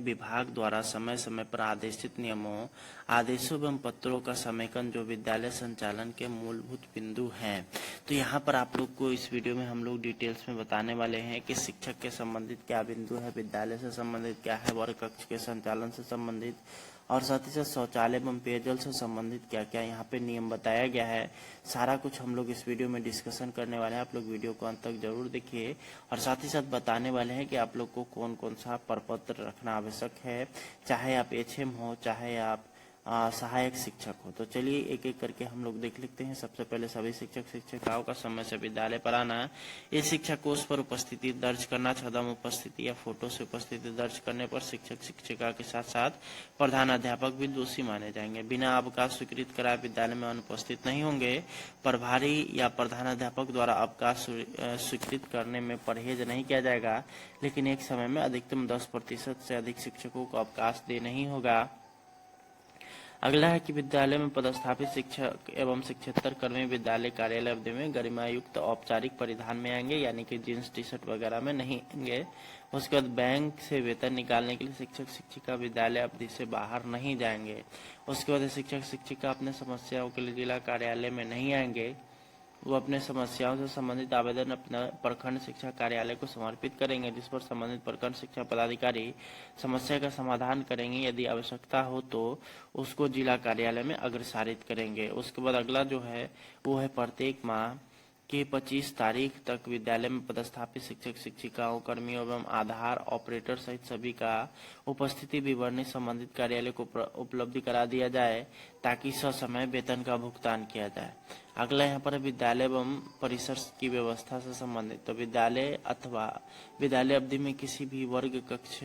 विभाग द्वारा समय समय पर आदेशित नियमों, आदेशों एवं पत्रों का समेकन जो विद्यालय संचालन के मूलभूत बिंदु हैं। तो यहाँ पर आप लोग को इस वीडियो में हम लोग डिटेल्स में बताने वाले हैं कि शिक्षक के संबंधित क्या बिंदु है, विद्यालय से संबंधित क्या है, वर्ग कक्ष के संचालन से संबंधित और साथ ही साथ शौचालय एवं पेयजल से संबंधित क्या क्या यहाँ पे नियम बताया गया है। सारा कुछ हम लोग इस वीडियो में डिस्कशन करने वाले हैं। आप लोग वीडियो को अंत तक जरूर देखिए और साथ ही साथ बताने वाले हैं कि आप लोग को कौन कौन सा प्रपत्र रखना आवश्यक है, चाहे आप एचएम हो चाहे आप सहायक शिक्षक हो। तो चलिए एक एक करके हम लोग देख लेते हैं। सबसे पहले सभी शिक्षक शिक्षिकाओं का समय से विद्यालय पर आना, इस शिक्षा कोष पर उपस्थिति दर्ज करना, छदम उपस्थिति या फोटो से उपस्थिति दर्ज करने पर शिक्षक शिक्षिका के साथ साथ प्रधान अध्यापक भी दोषी माने जाएंगे। बिना अवकाश स्वीकृत कराए विद्यालय में अनुपस्थित नहीं होंगे। प्रभारी या प्रधान अध्यापक द्वारा अवकाश स्वीकृत करने में परहेज नहीं किया जाएगा, लेकिन एक समय में अधिकतम 10% से अधिक शिक्षकों को अवकाश देना ही होगा। अगला है कि विद्यालय में पदस्थापित शिक्षक एवं शिक्षेतर कर्मी विद्यालय कार्यालय अवधि में गरिमायुक्त औपचारिक परिधान में आएंगे, यानी कि जींस टी शर्ट वगैरह में नहीं आएंगे। उसके बाद बैंक से वेतन निकालने के लिए शिक्षक शिक्षिका विद्यालय अवधि से बाहर नहीं जाएंगे। उसके बाद शिक्षक शिक्षिका अपने समस्याओं के लिए जिला कार्यालय में नहीं आएंगे। वो अपने समस्याओं से संबंधित आवेदन अपने प्रखंड शिक्षा कार्यालय को समर्पित करेंगे, जिस पर संबंधित प्रखंड शिक्षा पदाधिकारी समस्या का समाधान करेंगे। यदि आवश्यकता हो तो उसको जिला कार्यालय में अग्रसारित करेंगे। उसके बाद अगला जो है वो है प्रत्येक माह के 25 तारीख तक विद्यालय में पदस्थापित शिक्षक शिक्षिकाओं कर्मियों एवं आधार ऑपरेटर सहित सभी का उपस्थिति विवरणी संबंधित कार्यालय को उपलब्ध करा दिया जाए, ताकि ससमय वेतन का भुगतान किया जाए। अगला यहाँ पर विद्यालय एवं परिसर की व्यवस्था से संबंधित। तो विद्यालय अथवा विद्यालय अवधि में किसी भी वर्ग कक्ष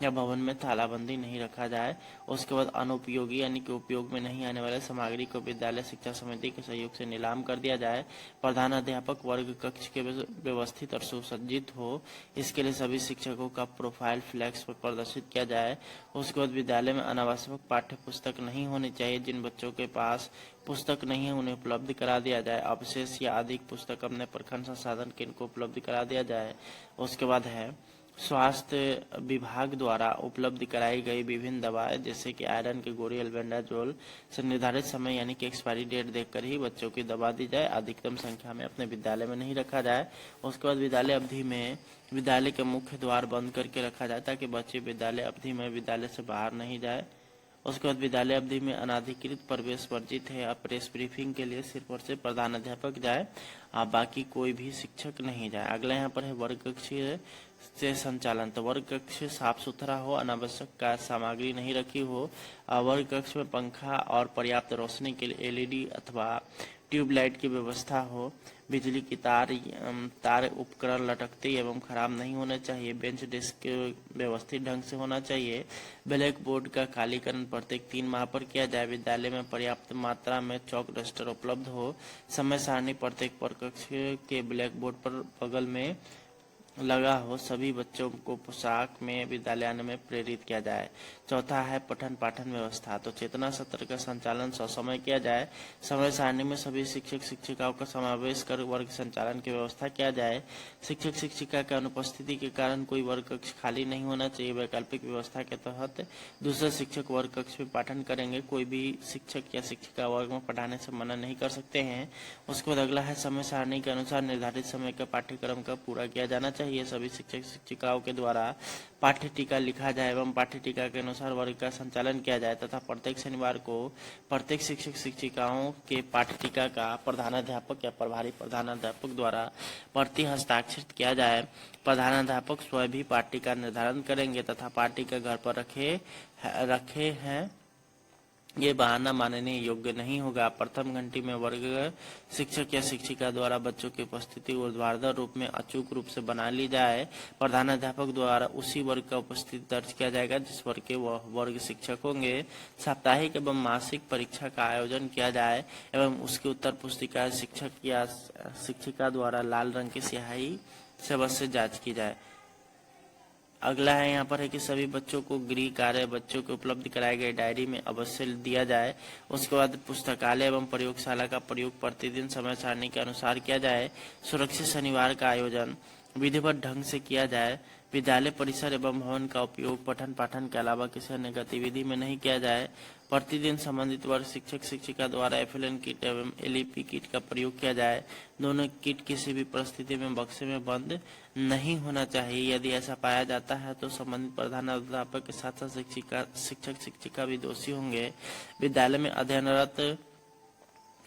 या भवन में तालाबंदी नहीं रखा जाए। उसके बाद अनुपयोगी यानी कि उपयोग में नहीं आने वाले सामग्री को विद्यालय शिक्षा समिति के सहयोग से नीलाम कर दिया जाए। प्रधान अध्यापक वर्ग कक्ष के व्यवस्थित और सुसज्जित हो, इसके लिए सभी शिक्षकों का प्रोफाइल फ्लैक्स पर प्रदर्शित किया जाए। उसके बाद विद्यालय में अनावश्यक पाठ्य पुस्तक नहीं होनी चाहिए। जिन बच्चों के पास पुस्तक नहीं है उन्हें उपलब्ध करा दिया जाए। अवशेष या अधिक पुस्तक अपने प्रखंड संसाधन केंद्र को उपलब्ध करा दिया जाए। उसके बाद है स्वास्थ्य विभाग द्वारा उपलब्ध कराई गई विभिन्न दवाएं जैसे कि आयरन की गोली एल्बेंडाजोल से निर्धारित समय यानी कि एक्सपायरी डेट देखकर ही बच्चों की दवा दी जाए। अधिकतम संख्या में अपने विद्यालय में नहीं रखा जाए। उसके बाद विद्यालय अवधि में विद्यालय के मुख्य द्वार बंद करके रखा जाए, ताकि बच्चे विद्यालय अवधि में विद्यालय से बाहर नहीं जाए। उसके बाद विद्यालय अवधि में अनाधिकृत प्रवेश वर्जित है। प्रेस ब्रीफिंग के लिए सिर्फ और सिर्फ प्रधान अध्यापक जाए, बाकी कोई भी शिक्षक नहीं जाए। अगला यहाँ पर है वर्ग कक्ष से संचालन। तो वर्ग कक्ष साफ सुथरा हो, अनावश्यक का सामग्री नहीं रखी हो। वर्ग कक्ष में पंखा और पर्याप्त रोशनी के लिए एलईडी अथवा ट्यूबलाइट की व्यवस्था हो। बिजली की तार उपकरण लटकते एवं खराब नहीं होने चाहिए। बेंच डेस्क व्यवस्थित ढंग से होना चाहिए। ब्लैक बोर्ड का कालीकरण प्रत्येक 3 माह पर किया जाए। विद्यालय में पर्याप्त मात्रा में चौक डस्टर उपलब्ध हो। समय सारणी प्रत्येक प्रकक्ष के ब्लैक बोर्ड पर बगल में लगा हो। सभी बच्चों को पोशाक में विद्यालय आने में प्रेरित किया जाए। चौथा है पठन पाठन व्यवस्था। तो चेतना सत्र का संचालन ससमय किया जाए। समय सारणी में सभी शिक्षक शिक्षिकाओं का समावेश कर वर्ग संचालन की व्यवस्था किया जाए। शिक्षक शिक्षिका की अनुपस्थिति के कारण कोई वर्ग कक्ष खाली नहीं होना चाहिए। वैकल्पिक व्यवस्था के तहत दूसरे शिक्षक वर्ग कक्ष में पाठन करेंगे। कोई भी शिक्षक या शिक्षिका वर्ग में पढ़ाने से मना नहीं कर सकते हैं। उसके बाद अगला है समय सारणी के अनुसार निर्धारित समय का पाठ्यक्रम का पूरा किया जाना चाहिए। सभी शिक्षक शिक्षिकाओं के द्वारा पाठ्य टीका लिखा जाए एवं पाठ्य टीका के अनुसार वर्ग का संचालन किया जाए तथा प्रत्येक शनिवार को प्रत्येक शिक्षक शिक्षिकाओं के पाठ्य टीका का प्रधानाध्यापक या प्रभारी प्रधानाध्यापक द्वारा प्रति हस्ताक्षरित किया जाए। प्रधानाध्यापक स्वयं भी पाठ्य टीका निर्धारण करेंगे तथा पाठ्य टीका घर पर रखे हैं ये बहाना मानने योग्य नहीं होगा। प्रथम घंटी में वर्ग शिक्षक या शिक्षिका द्वारा बच्चों की उपस्थिति ऊर्ध्वाधर रूप में अचूक रूप से बना ली जाए। प्रधानाध्यापक द्वारा उसी वर्ग का उपस्थिति दर्ज किया जाएगा जिस वर्ग के वह वर्ग शिक्षक होंगे। साप्ताहिक एवं मासिक परीक्षा का आयोजन किया जाए एवं उसकी उत्तर पुस्तिका शिक्षक या शिक्षिका द्वारा लाल रंग की स्याही से अवश्य जांच की जाए। अगला है यहाँ पर है कि सभी बच्चों को गृह कार्य बच्चों को उपलब्ध कराए गए डायरी में अवश्य दिया जाए। उसके बाद पुस्तकालय एवं प्रयोगशाला का प्रयोग प्रतिदिन समय सारणी के अनुसार किया जाए। सुरक्षित शनिवार का आयोजन विधिवत ढंग से किया जाए। विद्यालय परिसर एवं भवन का उपयोग पठन पाठन के अलावा किसी अन्य गतिविधि में नहीं किया जाए। प्रतिदिन संबंधित वर्ग शिक्षक शिक्षिका द्वारा एफएलएन किट एवं एलईपी किट का प्रयोग किया जाए। दोनों किट किसी भी परिस्थिति में बक्से में बंद नहीं होना चाहिए। यदि ऐसा पाया जाता है तो संबंधित प्रधानाध्यापक के साथ साथ शिक्षक शिक्षिका भी दोषी होंगे। विद्यालय में अध्ययनरत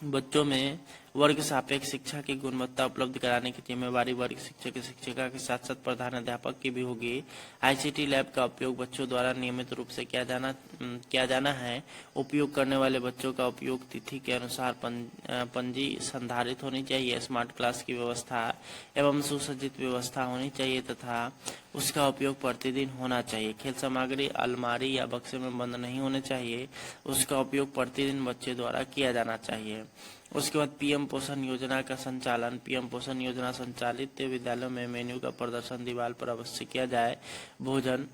बच्चों में वर्ग सापेक्ष शिक्षा की गुणवत्ता उपलब्ध कराने की जिम्मेवारी वर्ग शिक्षक शिक्षिका के साथ साथ प्रधानाध्यापक की भी होगी। आईसीटी लैब का उपयोग बच्चों द्वारा नियमित रूप से किया जाना है। उपयोग करने वाले बच्चों का उपयोग तिथि के अनुसार पंजी संधारित होनी चाहिए। स्मार्ट क्लास की व्यवस्था एवं सुसज्जित व्यवस्था होनी चाहिए तथा उसका उपयोग प्रतिदिन होना चाहिए। खेल सामग्री अलमारी या बक्से में बंद नहीं होने चाहिए। उसका उपयोग प्रतिदिन बच्चे द्वारा किया जाना चाहिए। उसके बाद पीएम पोषण योजना का संचालन। पीएम पोषण योजना संचालित विद्यालयों में मेन्यू का प्रदर्शन दीवार पर अवश्य किया जाए। भोजन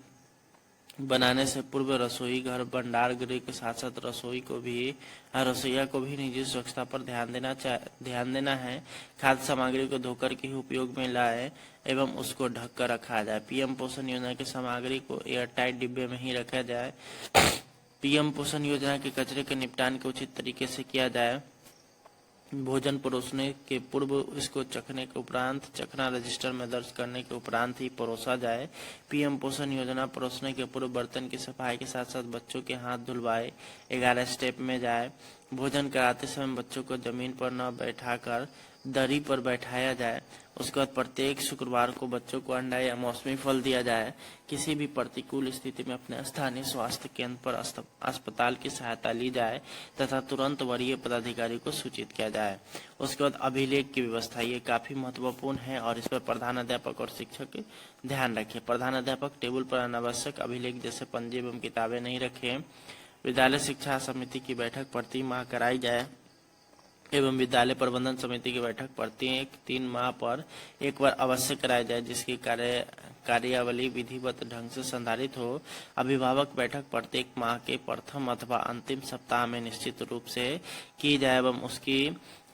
बनाने से पूर्व रसोई घर भंडार गृह के साथ साथ रसोईया को भी निजी स्वच्छता पर ध्यान देना है। खाद्य सामग्री को धोकर के ही उपयोग में लाए एवं उसको ढक कर रखा जाए। पीएम पोषण योजना की सामग्री को एयरटाइट डिब्बे में ही रखा जाए। पीएम पोषण योजना के कचरे के निपटान के उचित तरीके से किया जाए। भोजन परोसने के पूर्व इसको चखने के उपरांत चखना रजिस्टर में दर्ज करने के उपरांत ही परोसा जाए। पीएम पोषण योजना परोसने के पूर्व बर्तन की सफाई के साथ साथ बच्चों के हाथ धुलवाए। 11 स्टेप में जाए। भोजन कराते समय बच्चों को जमीन पर न बैठाकर दरी पर बैठाया जाए। उसके बाद प्रत्येक शुक्रवार को बच्चों को अंडा या मौसमी फल दिया जाए। किसी भी प्रतिकूल स्थिति में अपने स्थानीय स्वास्थ्य केंद्र पर अस्पताल की सहायता ली जाए तथा तुरंत वरीय पदाधिकारी को सूचित किया जाए। उसके बाद अभिलेख की व्यवस्था, ये काफी महत्वपूर्ण है और इस पर प्रधानाध्यापक और शिक्षक ध्यान रखें। प्रधानाध्यापक टेबल पर अनावश्यक अभिलेख जैसे पंजी एवं किताबें नहीं रखें। विद्यालय शिक्षा समिति की बैठक प्रति माह कराई जाए एवं विद्यालय प्रबंधन समिति की बैठक प्रत्येक 3 माह पर एक बार अवश्य कराई जाए, जिसकी कार्यावली विधिवत ढंग से संधारित हो। अभिभावक बैठक प्रत्येक माह के प्रथम अथवा अंतिम सप्ताह में निश्चित रूप से की जाए एवं उसकी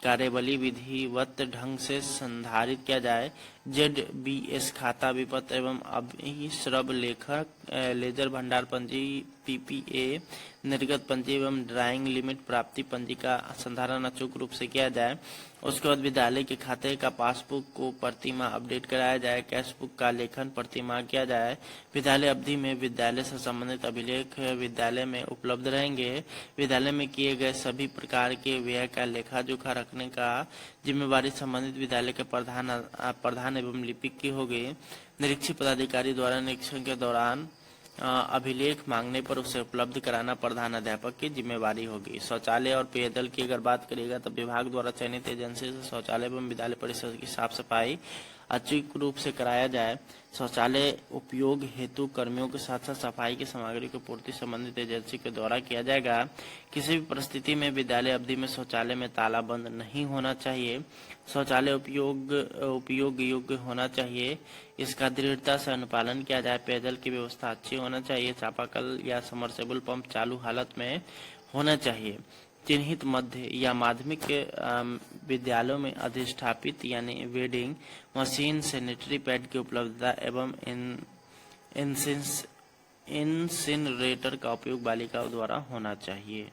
कार्यवली विधिवत ढंग से संधारित किया जाए। ZBS खाता विपत्र एवं अभिश्रव लेखक लेजर भंडार पंजी PPA निर्गत पंजी एवं ड्राइंग लिमिट प्राप्ति पंजी का संधारण अचूक रूप से किया जाए। उसके बाद विद्यालय के खाते का पासबुक को प्रतिमाह अपडेट कराया जाए। कैश बुक का लेखन प्रतिमाह किया जाए। विद्यालय अवधि में विद्यालय से संबंधित अभिलेख विद्यालय में उपलब्ध रहेंगे। विद्यालय में किए गए सभी प्रकार के व्यय का लेखा जोखा रखने का जिम्मेवारी संबंधित विद्यालय के प्रधान एवं लिपिक की होगी। निरीक्षी पदाधिकारी द्वारा निरीक्षण के दौरान अभिलेख मांगने पर उसे उपलब्ध कराना प्रधानाध्यापक की जिम्मेवारी होगी। शौचालय और पेयजल की अगर बात करिएगा तो विभाग द्वारा चयनित एजेंसी से शौचालय एवं विद्यालय परिसर की साफ सफाई अचूक रूप से कराया जाए। शौचालय उपयोग हेतु कर्मियों के साथ साथ सफाई की सामग्री की पूर्ति संबंधित एजेंसी के द्वारा किया जाएगा। किसी भी परिस्थिति में विद्यालय अवधि में शौचालय में ताला बंद नहीं होना चाहिए। शौचालय उपयोग योग्य होना चाहिए, इसका दृढ़ता से अनुपालन किया जाए। पेयजल की व्यवस्था अच्छी होना चाहिए। चापाकल या समरसेबल पंप चालू हालत में होना चाहिए। चिन्हित मध्य या माध्यमिक विद्यालयों में अधिष्ठापित यानी वेडिंग मशीन सैनिटरी पैड की उपलब्धता एवं इंसिनरेटर का उपयोग बालिकाओं द्वारा होना चाहिए।